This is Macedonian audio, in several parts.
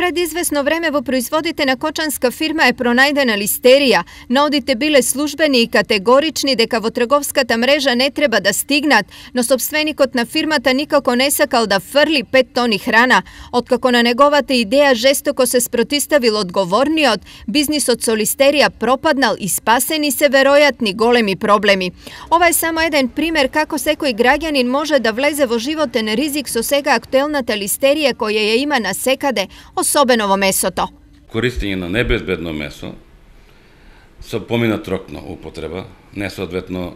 Пред известно време во производитена кочанска фирма е пронајдена листерија. Наодите биле службени и категорични дека во трговската мрежа не треба да стигнат, но сопственикот на фирмата никако не сакал да фрли 5 тони храна. Откако на неговата идеја жестоко се спротиставил одговорниот, бизнисот со листерија пропаднал и спасени се веројатни големи проблеми. Ова е само еден пример како секој граѓанин може да влезе во животен ризик со сега актуелната листерија која ја има насекаде, особено во месото. Користење на небезбедно месо со поминат рок на употреба, несоодветно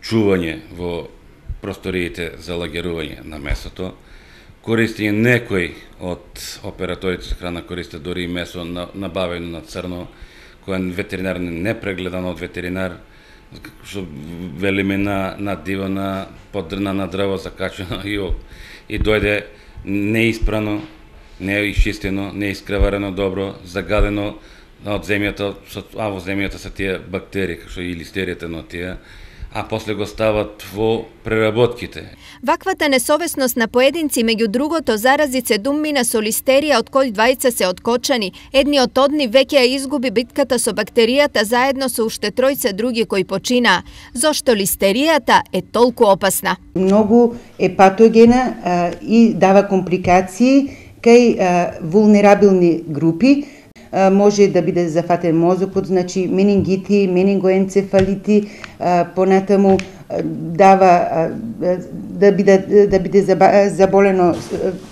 чување во просториите за лагерување на месото, користење некој од операторите за храна користат дори и месо набавено на црно, која ветеринар не прегледано од ветеринар, што велиме на дивана, поддрна на дрво закачено и дојде неиспрано, не е изчистено, не е искреварено добро, загадено од земјата, а во земјата се тие бактерии, што и листеријата на тие, а после го стават во преработките. Ваквата несовесност на поединци, меѓу другото, зарази се думмина со листерија од кој двајца се откочани. Едниот од нив веќе ја изгуби битката со бактеријата заедно со уште тројца други кои починаа. Зошто листеријата е толку опасна? Многу е патогена и дава компликации кај вулнерабилни групи. Може да биде зафатен мозокот, значи менингити, менингоенцефалити, понатаму дава да биде заболено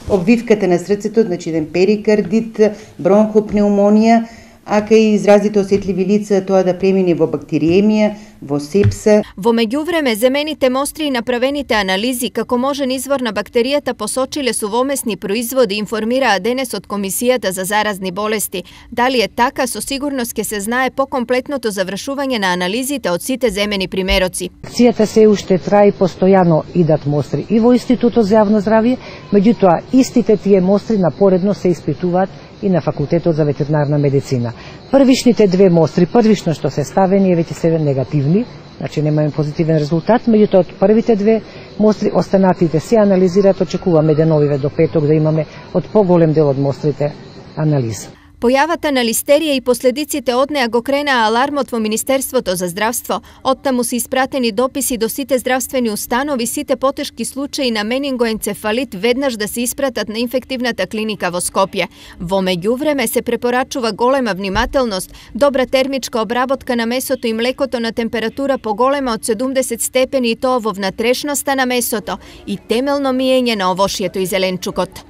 обвивката на срцето, значи еден перикардит, бронхопнеумонија, а кај изразите осетливи лица тоа да премине во бактериемија, во сепса. Во меѓувреме, земените мостри и направените анализи како можен извор на бактеријата посочиле сувомесни производи, информираа денес од Комисијата за заразни болести. Дали е така, со сигурност ќе се знае по комплетното завршување на анализите од сите земени примероци. Акцијата се уште трае и постојано идат мостри и во Институтот за јавно здравје, меѓутоа истите тие мостри напоредно се испитуваат и на Факултетот за ветеринарна медицина. Првишните две мостри, првишно што се ставени, веќе се негативни, значи немаме позитивен резултат, меѓутоа од првите две мостри останатите се анализираат, очекуваме деновиве до петок да имаме од поголем дел од мострите анализа. Појавата на листерија и последиците од неа го кренаа алармот во Министерството за здравство. Оттаму се испратени дописи до сите здравствени установи, сите потешки случаи на менингоенцефалит веднаш да се испратат на инфективната клиника во Скопје. Во меѓувреме се препорачува голема внимателност, добра термичка обработка на месото и млекото на температура поголема од 70 степени и тоа во внатрешноста на месото и темелно миење на овошјето и зеленчукот.